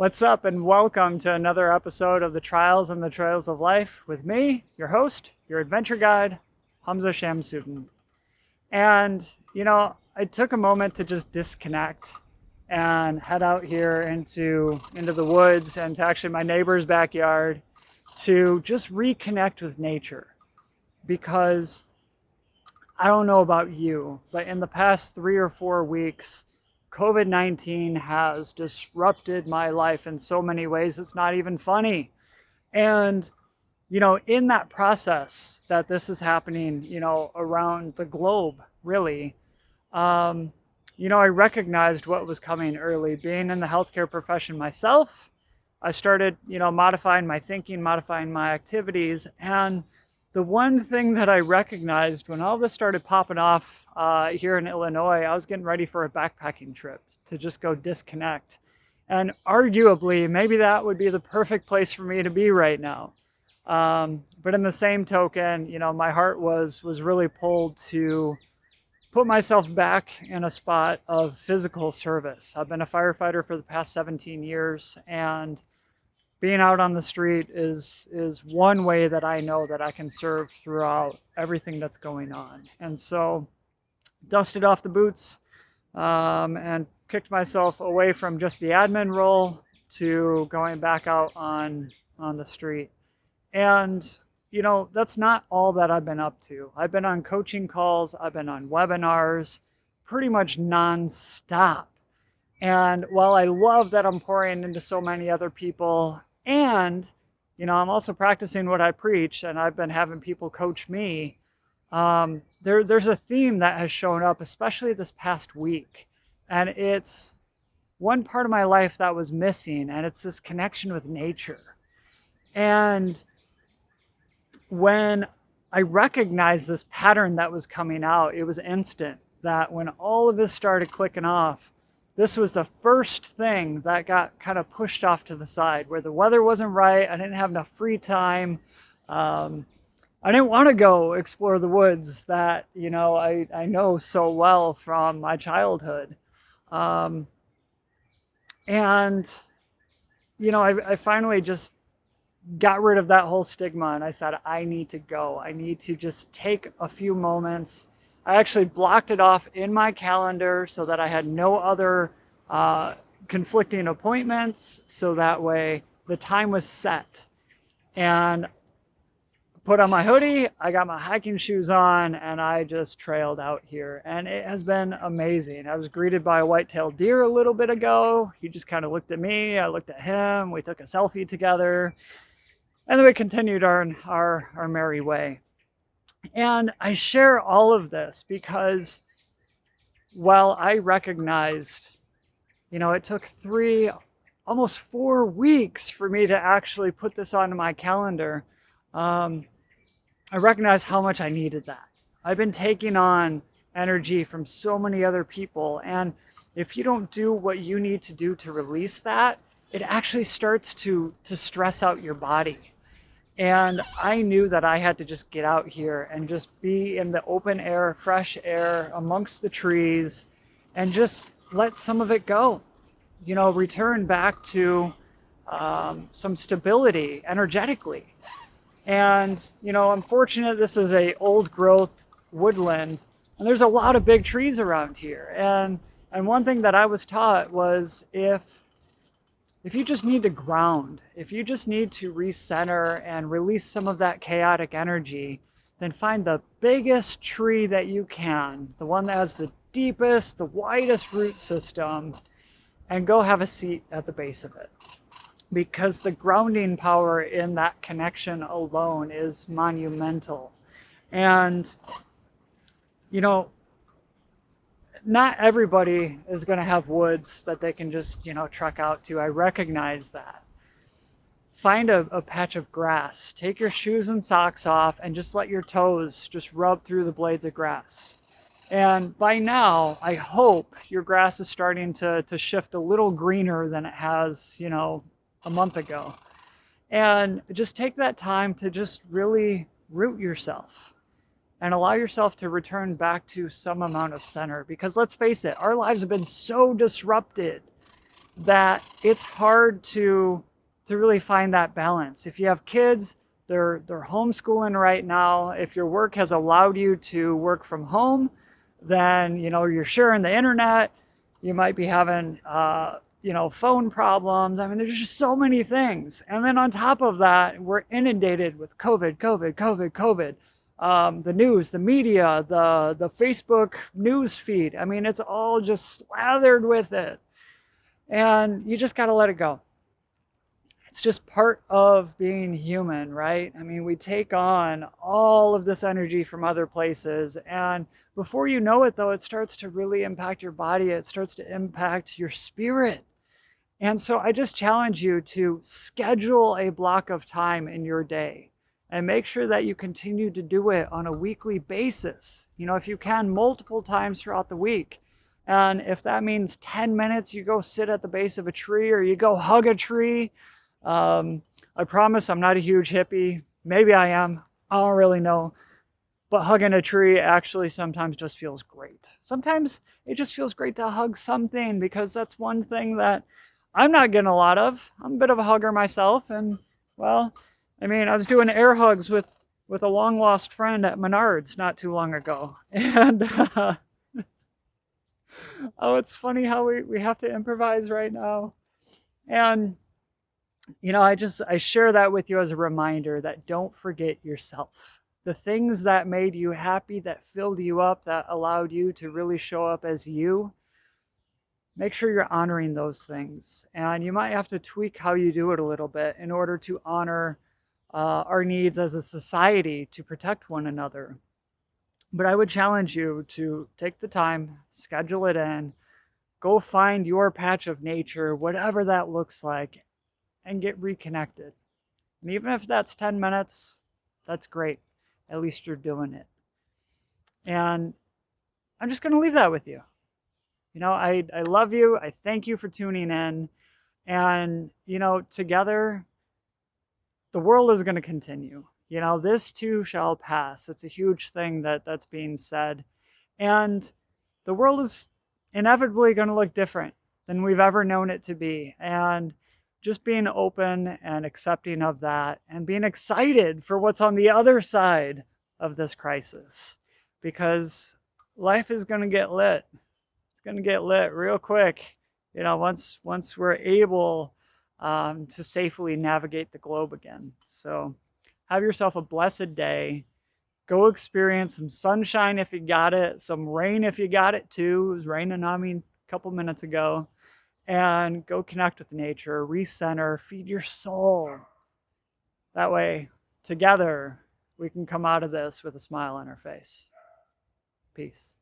What's up, and welcome to another episode of the Trials and the Trails of Life with me, your host, your adventure guide, Humza Shamsuddin. And, I took a moment to just disconnect and head out here into the woods and to actually my neighbor's backyard to just reconnect with nature. Because I don't know about you, but in the past 3 or 4 weeks, COVID-19 has disrupted my life in so many ways, it's not even funny. And, in that process that this is happening, around the globe, really, I recognized what was coming early. Being in the healthcare profession myself, I started, modifying my thinking, modifying my activities. And the one thing that I recognized when all this started popping off here in Illinois, I was getting ready for a backpacking trip to just go disconnect. And arguably, maybe that would be the perfect place for me to be right now. But in the same token, my heart was really pulled to put myself back in a spot of physical service. I've been a firefighter for the past 17 years, and being out on the street is one way that I know that I can serve throughout everything that's going on. And so dusted off the boots and kicked myself away from just the admin role to going back out on the street. And, that's not all that I've been up to. I've been on coaching calls, I've been on webinars, pretty much nonstop. And while I love that I'm pouring into so many other people, and, I'm also practicing what I preach, and I've been having people coach me. There's a theme that has shown up, especially this past week. And it's one part of my life that was missing, and it's this connection with nature. And when I recognized this pattern that was coming out, it was instant that when all of this started clicking off, this was the first thing that got kind of pushed off to the side, where the weather wasn't right. I didn't have enough free time. I didn't want to go explore the woods that, I know so well from my childhood. I finally just got rid of that whole stigma, and I said, I need to go. I need to just take a few moments. I actually blocked it off in my calendar so that I had no other conflicting appointments, so that way the time was set. And put on my hoodie, I got my hiking shoes on, and I just trailed out here. And it has been amazing. I was greeted by a white-tailed deer a little bit ago. He just kind of looked at me, I looked at him, we took a selfie together, and then we continued our merry way. And I share all of this because while I recognized, it took almost 4 weeks for me to actually put this onto my calendar, I recognized how much I needed that. I've been taking on energy from so many other people, and if you don't do what you need to do to release that, it actually starts to stress out your body. And I knew that I had to just get out here and just be in the open air, fresh air, amongst the trees, and just let some of it go. Return back to some stability energetically. And, I'm fortunate this is a old growth woodland, and there's a lot of big trees around here. And one thing that I was taught was if you just need to ground, if you just need to recenter and release some of that chaotic energy, then find the biggest tree that you can, the one that has the deepest, the widest root system, and go have a seat at the base of it. Because the grounding power in that connection alone is monumental. And, not everybody is going to have woods that they can just, trek out to. I recognize that. Find a patch of grass. Take your shoes and socks off and just let your toes just rub through the blades of grass. And by now, I hope your grass is starting to shift a little greener than it has, a month ago. And just take that time to just really root yourself and allow yourself to return back to some amount of center. Because let's face it, our lives have been so disrupted that it's hard to really find that balance. If you have kids, they're homeschooling right now. If your work has allowed you to work from home, then you're sharing the internet. You might be having phone problems. I mean, there's just so many things. And then on top of that, we're inundated with COVID. The news, the media, the Facebook news feed. I mean, it's all just slathered with it. And you just got to let it go. It's just part of being human, right? I mean, we take on all of this energy from other places. And before you know it, though, it starts to really impact your body. It starts to impact your spirit. And so I just challenge you to schedule a block of time in your day and make sure that you continue to do it on a weekly basis. If you can, multiple times throughout the week. And if that means 10 minutes, you go sit at the base of a tree or you go hug a tree. I promise I'm not a huge hippie. Maybe I am. I don't really know. But hugging a tree actually sometimes just feels great. Sometimes it just feels great to hug something, because that's one thing that I'm not getting a lot of. I'm a bit of a hugger myself. And, well, I mean, I was doing air hugs with a long lost friend at Menards not too long ago. And, oh, it's funny how we have to improvise right now. And, I share that with you as a reminder that don't forget yourself. The things that made you happy, that filled you up, that allowed you to really show up as you, make sure you're honoring those things. And you might have to tweak how you do it a little bit in order to honor our needs as a society to protect one another. But I would challenge you to take the time, schedule it in, go find your patch of nature, whatever that looks like, and get reconnected. And even if that's 10 minutes, that's great. At least you're doing it. And I'm just going to leave that with you. I love you. I thank you for tuning in. And, together, the world is going to continue. This too shall pass. It's a huge thing that's being said. And the world is inevitably going to look different than we've ever known it to be. And just being open and accepting of that, and being excited for what's on the other side of this crisis, because life is going to get lit. It's going to get lit real quick. Once we're able to safely navigate the globe again. So have yourself a blessed day. Go experience some sunshine if you got it, some rain if you got it too. It was raining on me a couple minutes ago. And go connect with nature, recenter, feed your soul. That way, together, we can come out of this with a smile on our face. Peace.